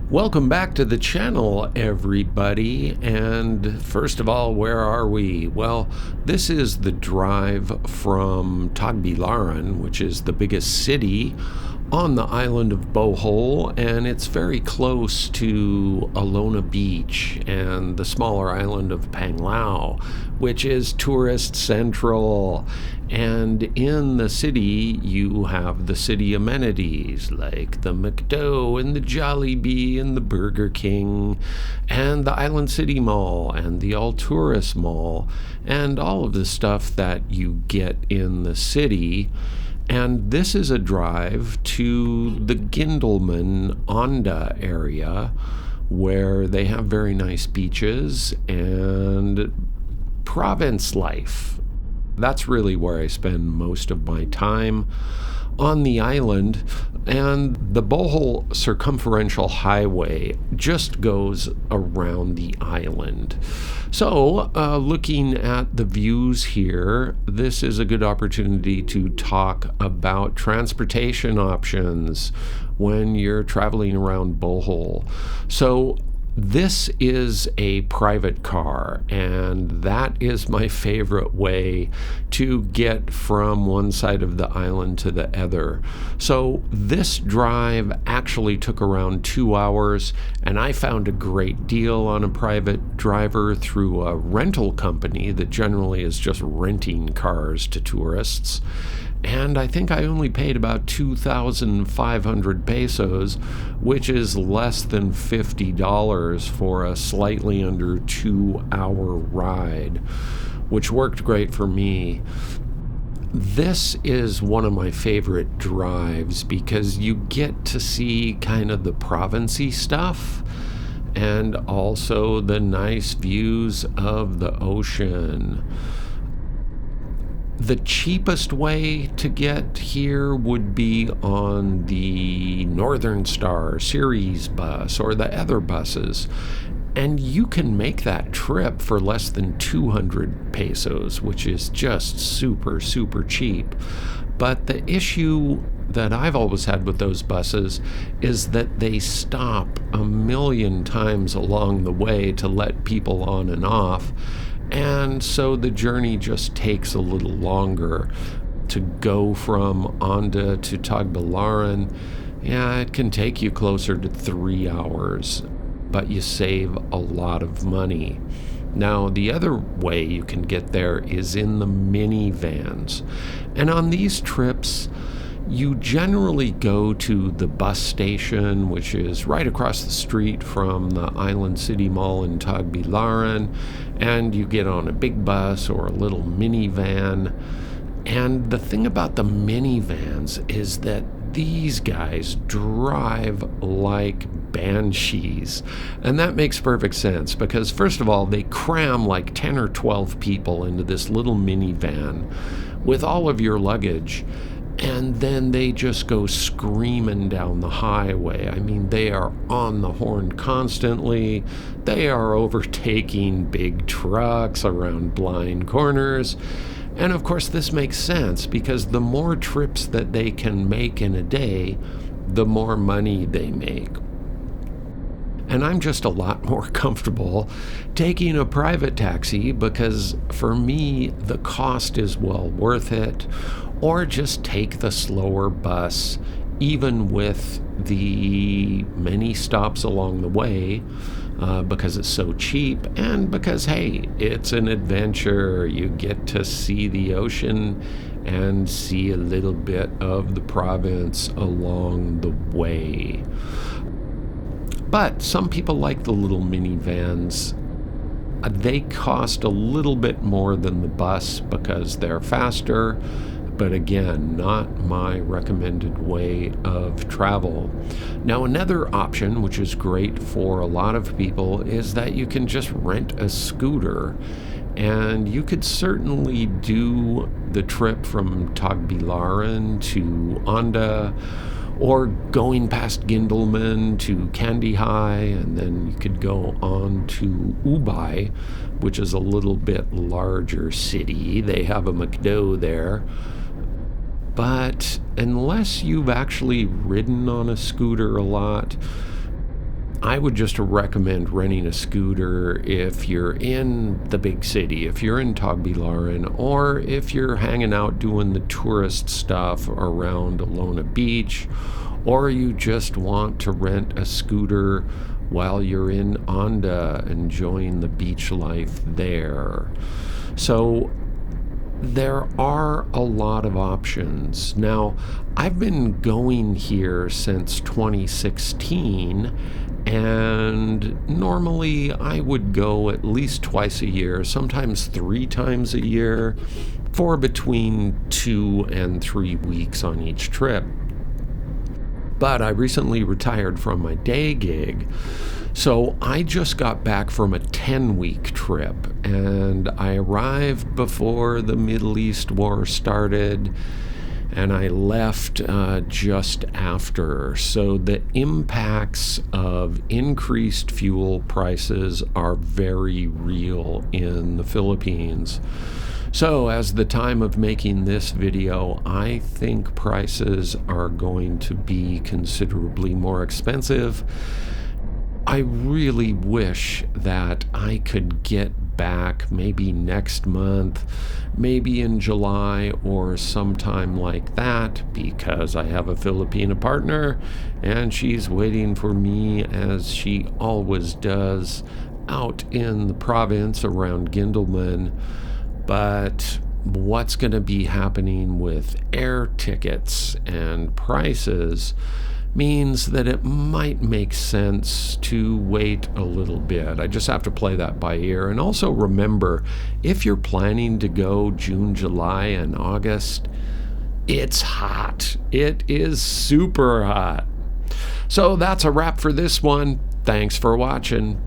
Welcome back to the channel, everybody. And first of all, where are we? Well, this is the drive from Tagbilaran, which is the biggest city on the island of Bohol, and it's very close to Alona Beach and the smaller island of Panglao, which is tourist central. And in the city, you have the city amenities like the McDo and the Jollibee and the Burger King and the Island City Mall and the All Tourist Mall and all of the stuff that you get in the city. And this is a drive to the Guindulman Onda area where they have very nice beaches and province life. That's really where I spend most of my time on the island, and the Bohol Circumferential Highway just goes around the island. So, looking at the views here, this is a good opportunity to talk about transportation options when you're traveling around Bohol. So, this is a private car, and that is my favorite way to get from one side of the island to the other. So this drive actually took around 2 hours, and I found a great deal on a private driver through a rental company that generally is just renting cars to tourists. And I think I only paid about 2,500 pesos, which is less than $50 for a slightly under 2-hour ride, which worked great for me. This is one of my favorite drives because you get to see kind of the province-y stuff and also the nice views of the ocean. The cheapest way to get here would be on the Northern Star series bus or the other buses. And you can make that trip for less than 200 pesos, which is just super, super cheap. But the issue that I've always had with those buses is that they stop a million times along the way to let people on and off. And so the journey just takes a little longer to go from Onda to Tagbilaran. Yeah, it can take you closer to 3 hours, but you save a lot of money. Now, the other way you can get there is in the minivans. And on these trips, you generally go to the bus station, which is right across the street from the Island City Mall in Tagbilaran, and you get on a big bus or a little minivan. And the thing about the minivans is that these guys drive like banshees. And that makes perfect sense because, first of all, they cram like 10 or 12 people into this little minivan with all of your luggage. And then they just go screaming down the highway. I mean, they are on the horn constantly. They are overtaking big trucks around blind corners. And of course, this makes sense because the more trips that they can make in a day, the more money they make. And I'm just a lot more comfortable taking a private taxi because for me, the cost is well worth it. Or just take the slower bus, even with the many stops along the way, because it's so cheap and because, hey, it's an adventure. You get to see the ocean and see a little bit of the province along the way. But some people like the little minivans. They cost a little bit more than the bus because they're faster. But again, not my recommended way of travel. Now, another option, which is great for a lot of people, is that you can just rent a scooter. And you could certainly do the trip from Tagbilaran to Onda, or going past Guindulman to Candijay, and then you could go on to Ubay, which is a little bit larger city. They have a McDo there. But unless you've actually ridden on a scooter a lot, I would just recommend renting a scooter if you're in the big city, if you're in Tagbilaran, or if you're hanging out doing the tourist stuff around Alona Beach, or you just want to rent a scooter while you're in Onda enjoying the beach life there. So there are a lot of options. Now, I've been going here since 2016, and normally I would go at least twice a year, sometimes 3 times a year, for between 2 and 3 weeks on each trip. But I recently retired from my day gig, so I just got back from a 10-week trip, and I arrived before the Middle East war started, and I left just after. So the impacts of increased fuel prices are very real in the Philippines. So, as the time of making this video, I think prices are going to be considerably more expensive. I really wish that I could get back maybe next month, maybe in July or sometime like that, because I have a Filipina partner and she's waiting for me, as she always does, out in the province around Guindulman. But what's going to be happening with air tickets and prices means that it might make sense to wait a little bit. I just have to play that by ear. And also remember, if you're planning to go June, July, and August, it's hot. It is super hot. So that's a wrap for this one. Thanks for watching.